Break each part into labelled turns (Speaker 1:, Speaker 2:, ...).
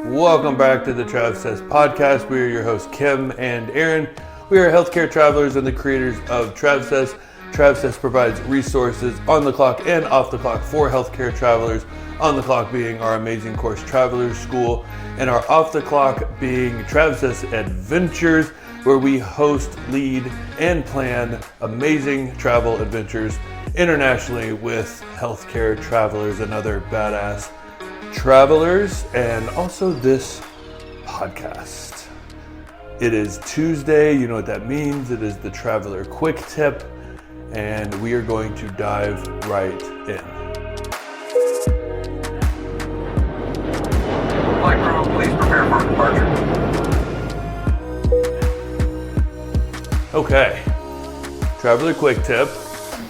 Speaker 1: Welcome back to the Travsessed podcast. We are your hosts, Kim and Aaron. We are healthcare travelers and the creators of Travsessed. Travsessed provides resources on the clock and off the clock for healthcare travelers. On the clock being our amazing course Travelers School, and our off the clock being Travsessed Adventures, where we host, lead, and plan amazing travel adventures internationally with healthcare travelers and other badass travelers, and also this podcast. It is Tuesday, you know what that means. It is the Traveler Quick Tip, and we are going to dive right in.
Speaker 2: Flight crew, please prepare for departure.
Speaker 1: Okay, Traveler Quick Tip.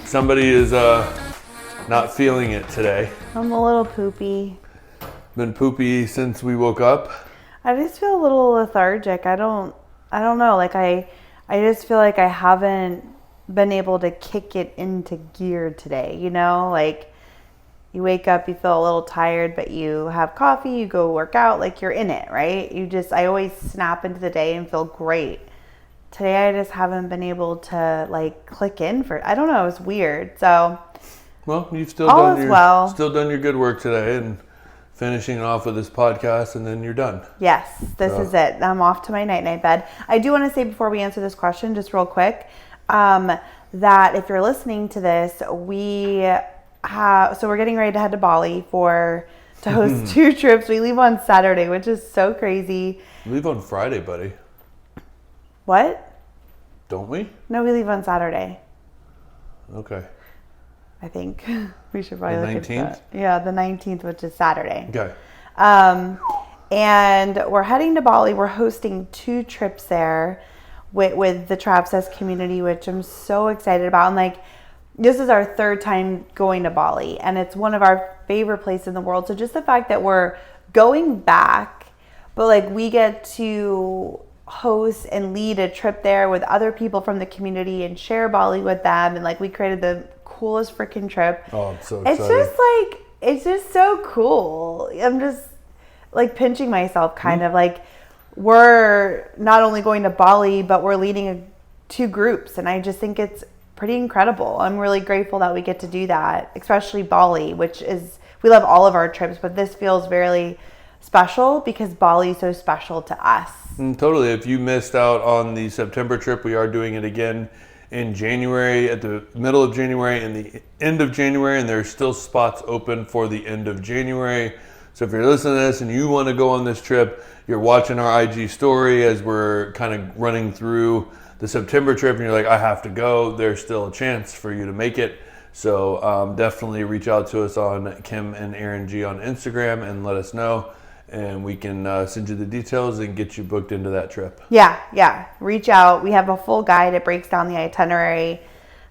Speaker 1: Somebody is not feeling it today.
Speaker 3: I'm a little poopy.
Speaker 1: Been poopy since we woke up.
Speaker 3: I just feel a little lethargic. I don't know. Like I just feel like I haven't been able to kick it into gear today. You know, like you wake up, you feel a little tired, but you have coffee, you go work out, like you're in it, right? I always snap into the day and feel great. Today I just haven't been able to like click in for, I don't know, it's weird. So
Speaker 1: well, you've still done your good work today and finishing off with this podcast, and then you're done.
Speaker 3: Yes, this is it. I'm off to my night-night bed. I do want to say before we answer this question, just real quick, that if you're listening to this, so we're getting ready to head to Bali to host 2 trips. We leave on Saturday, which is so crazy.
Speaker 1: We leave on Friday, buddy.
Speaker 3: What?
Speaker 1: Don't we?
Speaker 3: No, we leave on Saturday.
Speaker 1: Okay.
Speaker 3: I think we should probably
Speaker 1: the
Speaker 3: look
Speaker 1: 19th?
Speaker 3: at that. Yeah, the 19th, which is Saturday.
Speaker 1: Okay.
Speaker 3: And we're heading to Bali. We're hosting 2 trips there with the Travsessed community, which I'm so excited about. And like, this is our 3rd time going to Bali, and it's one of our favorite places in the world. So just the fact that we're going back, but like we get to host and lead a trip there with other people from the community and share Bali with them, and like we created the coolest freaking trip.
Speaker 1: Oh, I'm so excited.
Speaker 3: It's just so cool. I'm just like pinching myself kind of like we're not only going to Bali, but we're leading 2 groups, and I just think it's pretty incredible. I'm really grateful that we get to do that, especially Bali, which is, we love all of our trips, but this feels very special because Bali is so special to us.
Speaker 1: Totally. If you missed out on the September trip, we are doing it again in January, at the middle of January and the end of January, and there's still spots open for the end of January. So if you're listening to this and you want to go on this trip, you're watching our IG story as we're kind of running through the September trip and you're like, I have to go, there's still a chance for you to make it. So definitely reach out to us on Kim and Aaron G on Instagram and let us know, and we can send you the details and get you booked into that trip.
Speaker 3: Yeah. Reach out. We have a full guide. It breaks down the itinerary,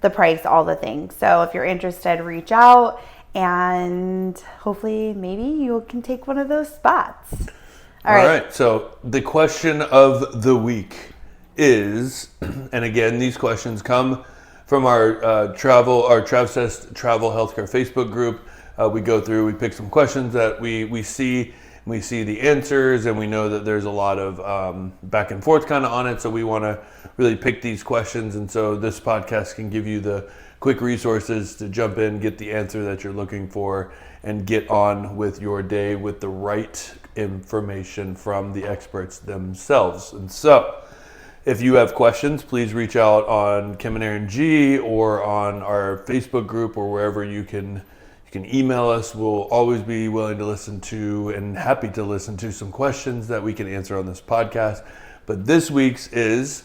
Speaker 3: the price, all the things. So if you're interested, reach out, and hopefully maybe you can take one of those spots. All right.
Speaker 1: So the question of the week is, and again, these questions come from our Travsessed Travel Healthcare Facebook group. We go through, we pick some questions that we see. We see the answers, and we know that there's a lot of back and forth kind of on it. So we want to really pick these questions. And so this podcast can give you the quick resources to jump in, get the answer that you're looking for, and get on with your day with the right information from the experts themselves. And so if you have questions, please reach out on Kim and Aaron G or on our Facebook group or wherever you can email us. We'll always be willing to listen to and happy to listen to some questions that we can answer on this podcast. But this week's is,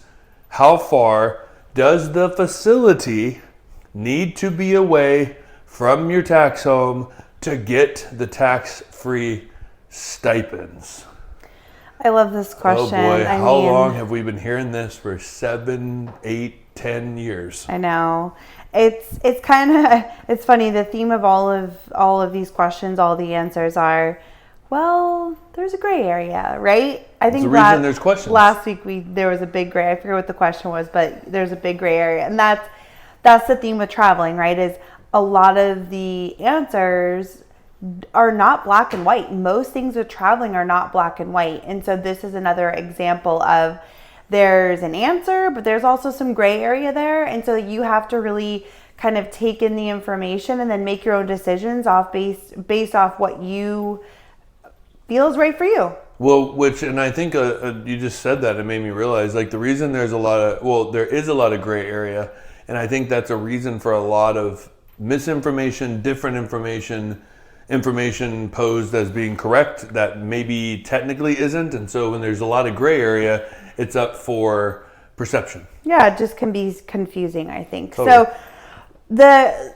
Speaker 1: how far does the facility need to be away from your tax home to get the tax-free stipends?
Speaker 3: I love this question.
Speaker 1: Oh boy, how long have we been hearing this? For 7, 8, 10 years.
Speaker 3: I know. It's kind of, it's funny. The theme of all of these questions, all the answers are, well, there's a gray area, right? I think
Speaker 1: there's questions.
Speaker 3: Last week there was a big gray. I forget what the question was, but there's a big gray area, and that's the theme with traveling, right? Is a lot of the answers are not black and white. Most things with traveling are not black and white. And so this is another example of there's an answer, but there's also some gray area there. And so you have to really kind of take in the information and then make your own decisions based off what you feel is right for you.
Speaker 1: Well, and I think you just said that, it made me realize, like, the reason there is a lot of gray area, and I think that's a reason for a lot of misinformation, different information posed as being correct that maybe technically isn't. And so when there's a lot of gray area, it's up for perception.
Speaker 3: Yeah, it just can be confusing, I think.
Speaker 1: Totally.
Speaker 3: So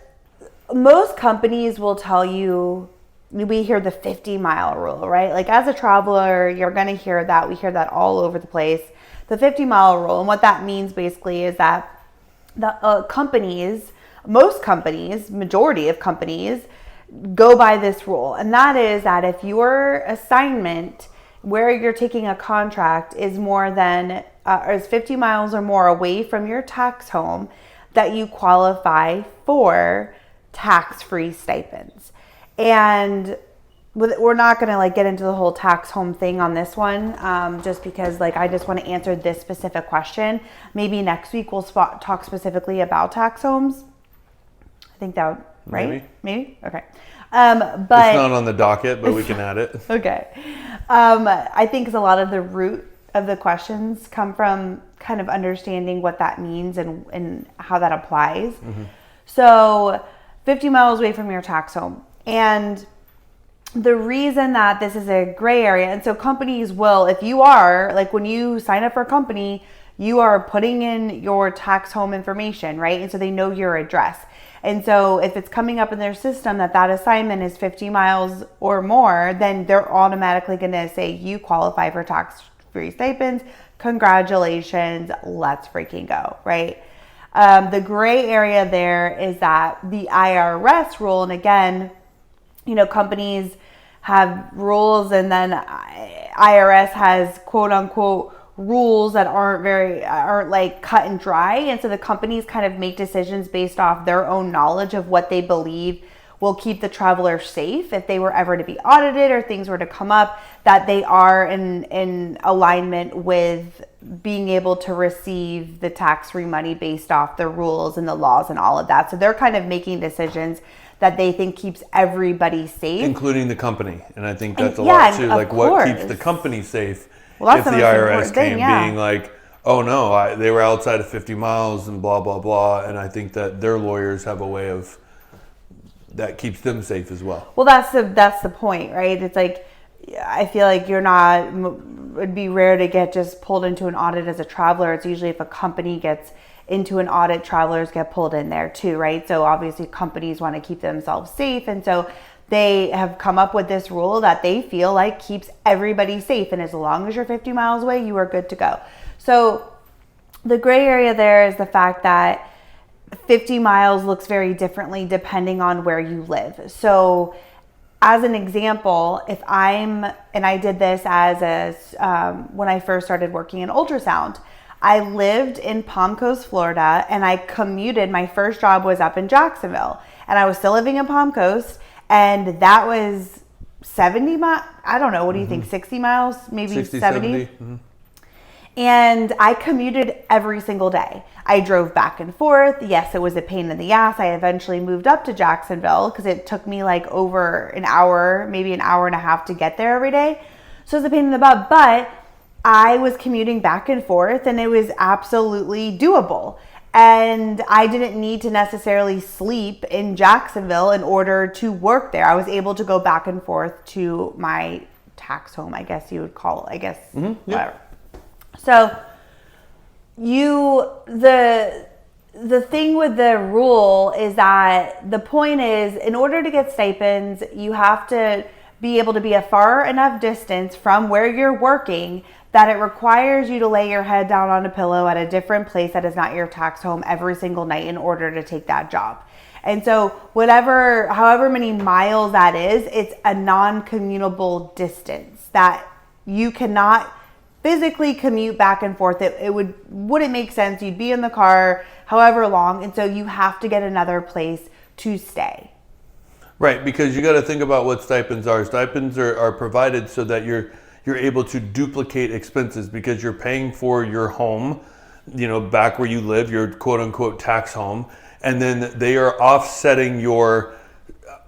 Speaker 3: most companies will tell you, we hear the 50-mile rule, right? Like, as a traveler, you're going to hear that. We hear that all over the place. The 50-mile rule. And what that means basically is that most companies, majority of companies, go by this rule. And that is that if your assignment where you're taking a contract is more than is 50 miles or more away from your tax home, that you qualify for tax-free stipends. And we're not going to like get into the whole tax home thing on this one, just because like I just want to answer this specific question. Maybe next week we'll talk specifically about tax homes. I think that would, right? Maybe? Okay. But
Speaker 1: it's not on the docket, but we can add it.
Speaker 3: Okay. I think a lot of the root of the questions come from kind of understanding what that means and how that applies. Mm-hmm. So 50 miles away from your tax home. And the reason that this is a gray area, and so companies will, if you are, like when you sign up for a company, you are putting in your tax home information, right? And so they know your address. And so if it's coming up in their system that assignment is 50 miles or more, then they're automatically going to say you qualify for tax-free stipends. Congratulations, let's freaking go, right? The gray area there is that the IRS rule, and again, you know, companies have rules and then IRS has quote unquote rules that aren't like cut and dry. And so the companies kind of make decisions based off their own knowledge of what they believe will keep the traveler safe if they were ever to be audited or things were to come up, that they are in alignment with being able to receive the tax-free money based off the rules and the laws and all of that. So they're kind of making decisions that they think keeps everybody safe.
Speaker 1: Including the company. And I think that's a lot too. Like what keeps the company safe if the IRS came being like, oh no, they were outside of 50 miles and blah, blah, blah. And I think that their lawyers have a way of, that keeps them safe as well.
Speaker 3: Well, that's the point, right? It's like, I feel like it'd be rare to get just pulled into an audit as a traveler. It's usually if a company gets into an audit, travelers get pulled in there too, right? So obviously companies want to keep themselves safe. And so they have come up with this rule that they feel like keeps everybody safe. And as long as you're 50 miles away, you are good to go. So the gray area there is the fact that 50 miles looks very differently depending on where you live. So as an example, and I did this when I first started working in ultrasound, I lived in Palm Coast, Florida, and I commuted. My first job was up in Jacksonville, and I was still living in Palm Coast, and that was 70 miles. I don't know. What do you think? 60 miles? Maybe 60, 70? Mm-hmm. And I commuted every single day. I drove back and forth. Yes, it was a pain in the ass. I eventually moved up to Jacksonville because it took me like over an hour, maybe an hour and a half to get there every day. So it was a pain in the butt, but I was commuting back and forth and it was absolutely doable. And I didn't need to necessarily sleep in Jacksonville in order to work there. I was able to go back and forth to my tax home, I guess you would call it, whatever. So the thing with the rule is that the point is, in order to get stipends, you have to be able to be a far enough distance from where you're working that it requires you to lay your head down on a pillow at a different place that is not your tax home every single night in order to take that job. And so however many miles that is, it's a non-commutable distance that you cannot physically commute back and forth. It wouldn't make sense. You'd be in the car however long, and so you have to get another place to stay.
Speaker 1: Right, because you got to think about what stipends are. Stipends are provided so that you're able to duplicate expenses because you're paying for your home, back where you live, your quote unquote tax home, and then they are offsetting your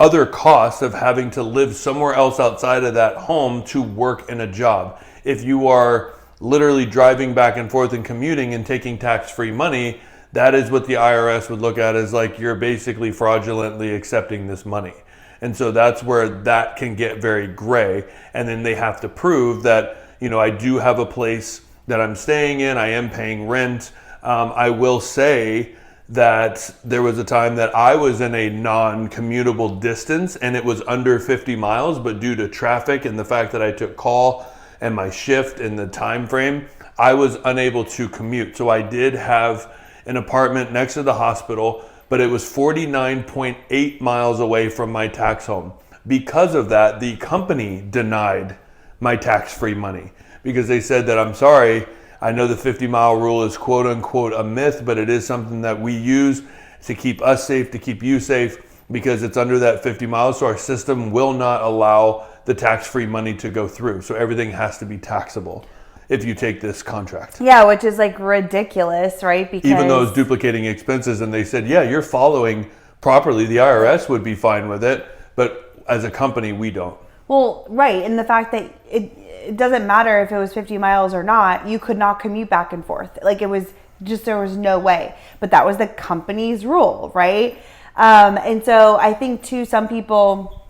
Speaker 1: other costs of having to live somewhere else outside of that home to work in a job. If you are literally driving back and forth and commuting and taking tax-free money, that is what the IRS would look at as like you're basically fraudulently accepting this money. And so that's where that can get very gray. And then they have to prove that, I do have a place that I'm staying in, I am paying rent. I will say that there was a time that I was in a non-commutable distance and it was under 50 miles, but due to traffic and the fact that I took call and my shift and the time frame, I was unable to commute. So I did have an apartment next to the hospital, but it was 49.8 miles away from my tax home. Because of that, the company denied my tax-free money because they said that, I'm sorry, I know the 50-mile rule is quote unquote a myth, but it is something that we use to keep us safe, to keep you safe, because it's under that 50 miles. So our system will not allow the tax-free money to go through. So everything has to be taxable if you take this contract.
Speaker 3: Yeah, which is like ridiculous, right? Because
Speaker 1: even though it's duplicating expenses, and they said, yeah, you're following properly, the IRS would be fine with it, but as a company, we don't.
Speaker 3: Well, right, and the fact that it doesn't matter if it was 50 miles or not, you could not commute back and forth. Like it was just, there was no way. But that was the company's rule, right? And so I think too, some people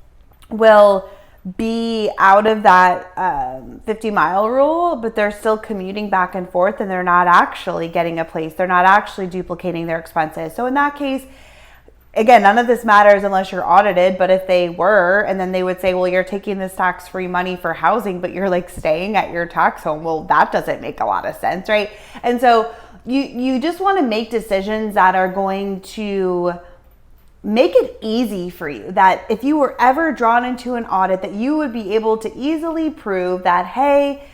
Speaker 3: will be out of that 50-mile rule, but they're still commuting back and forth and they're not actually getting a place. They're not actually duplicating their expenses. So in that case, again, none of this matters unless you're audited, but if they were, and then they would say, well, you're taking this tax-free money for housing, but you're like staying at your tax home. Well, that doesn't make a lot of sense, right? And so you just want to make decisions that are going to make it easy for you, that if you were ever drawn into an audit, that you would be able to easily prove that, hey,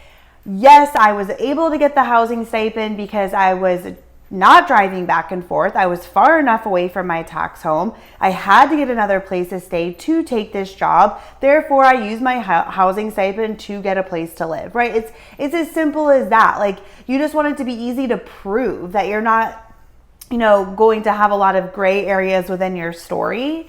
Speaker 3: yes, I was able to get the housing stipend because I was not driving back and forth. I was far enough away from my tax home. I had to get another place to stay to take this job. Therefore, I used my housing stipend to get a place to live, right? It's as simple as that. Like, you just want it to be easy to prove that you're not going to have a lot of gray areas within your story.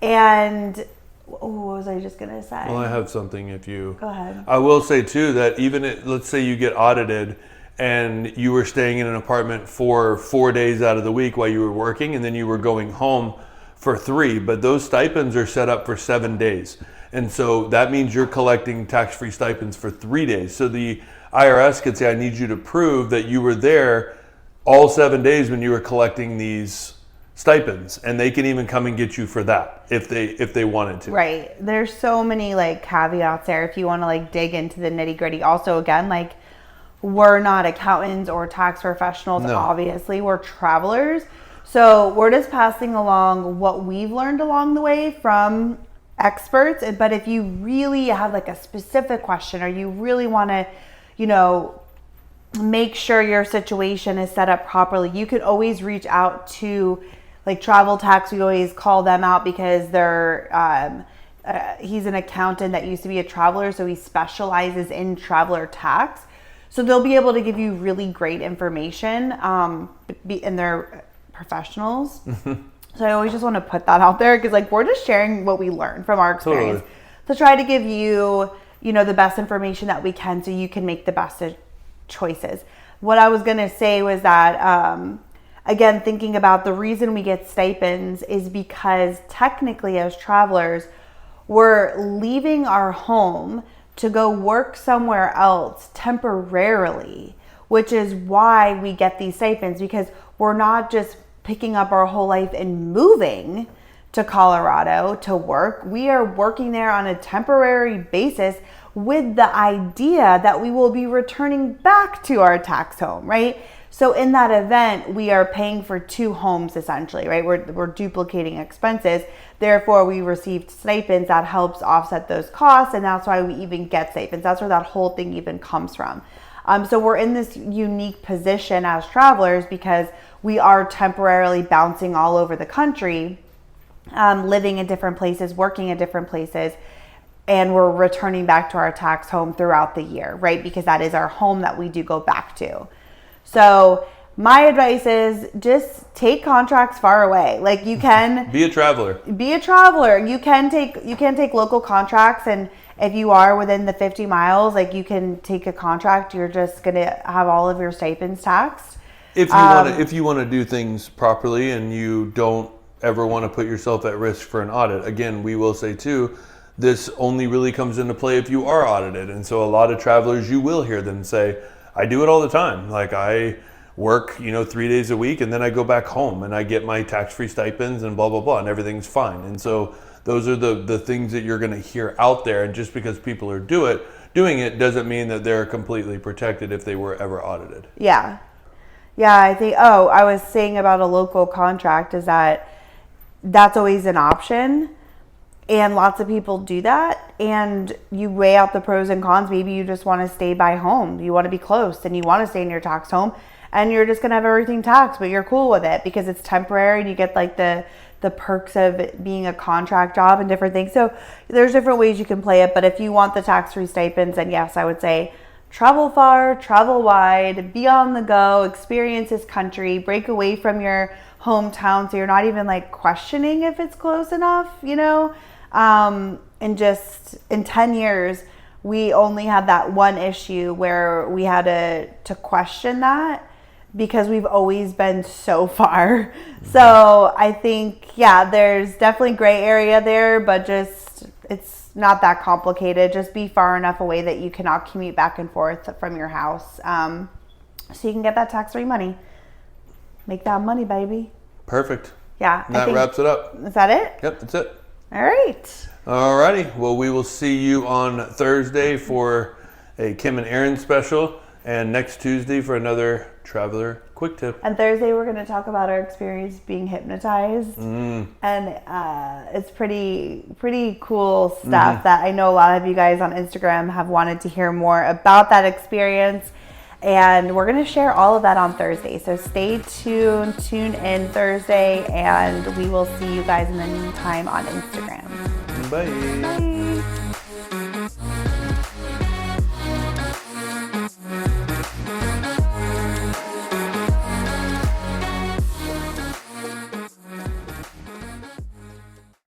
Speaker 3: And what was I just going to say?
Speaker 1: Well, I have something if you...
Speaker 3: Go ahead.
Speaker 1: I will say too that let's say you get audited and you were staying in an apartment for 4 days out of the week while you were working, and then you were going home for 3, but those stipends are set up for 7 days. And so that means you're collecting tax-free stipends for 3 days. So the IRS could say, I need you to prove that you were there all 7 days when you were collecting these stipends, and they can even come and get you for that if they wanted to.
Speaker 3: Right. There's so many like caveats there if you want to like dig into the nitty-gritty. Also, again, like, we're not accountants or tax professionals. No. Obviously, we're travelers. So we're just passing along what we've learned along the way from experts. But if you really have like a specific question, or you really want to, make sure your situation is set up properly, you could always reach out to like Travel Tax. We always call them out because they're he's an accountant that used to be a traveler, so he specializes in traveler tax. So they'll be able to give you really great information, and they're professionals. So I always just want to put that out there because like we're just sharing what we learned from our experience to try to give you, the best information that we can so you can make the best choices. What I was going to say was that, again, thinking about the reason we get stipends is because technically as travelers, we're leaving our home to go work somewhere else temporarily, which is why we get these stipends, because we're not just picking up our whole life and moving to Colorado to work. We are working there on a temporary basis with the idea that we will be returning back to our tax home, right? So in that event, we are paying for 2 homes essentially, right? We're duplicating expenses. Therefore, we received stipends that helps offset those costs, and that's why we even get stipends. That's where that whole thing even comes from. So we're in this unique position as travelers because we are temporarily bouncing all over the country. living in different places, working in different places, and we're returning back to our tax home throughout the year, right? Because that is our home that we do go back to. So my advice is just take contracts far away. Like you can
Speaker 1: be a traveler.
Speaker 3: Be a traveler. You can take local contracts, and if you are within the 50 miles, like you can take a contract. You're just gonna have all of your stipends taxed.
Speaker 1: If you want to do things properly and you don't ever want to put yourself at risk for an audit. Again, we will say too, this only really comes into play if you are audited. And so a lot of travelers, you will hear them say, I do it all the time. Like I work, 3 days a week and then I go back home and I get my tax-free stipends and blah, blah, blah, and everything's fine. And so those are the things that you're going to hear out there. And just because people are doing it doesn't mean that they're completely protected if they were ever audited.
Speaker 3: Yeah. Yeah, I think, I was saying about a local contract is that's always an option. And lots of people do that, and you weigh out the pros and cons. Maybe you just want to stay by home. You want to be close and you want to stay in your tax home, and you're just going to have everything taxed, but you're cool with it because it's temporary and you get like the perks of it being a contract job and different things. So there's different ways you can play it, but if you want the tax-free stipends, then yes, I would say travel far, travel wide, be on the go, experience this country, break away from your hometown so you're not even like questioning if it's close enough, and just in 10 years, we only had that one issue where we had to question that because we've always been so far. So I think, there's definitely gray area there, but it's not that complicated. Just be far enough away that you cannot commute back and forth from your house. So you can get that tax-free money. Make that money, baby.
Speaker 1: Perfect.
Speaker 3: Yeah.
Speaker 1: That wraps it up.
Speaker 3: Is that it?
Speaker 1: Yep, that's it.
Speaker 3: All right.
Speaker 1: Alrighty. Well, we will see you on Thursday for a Kim and Aaron special, and next Tuesday for another Traveler Quick Tip.
Speaker 3: And Thursday we're going to talk about our experience being hypnotized, and it's pretty cool stuff that I know a lot of you guys on Instagram have wanted to hear more about that experience. And we're going to share all of that on Thursday. So stay tuned, tune in Thursday, and we will see you guys in the meantime on Instagram.
Speaker 1: Bye.
Speaker 3: Bye.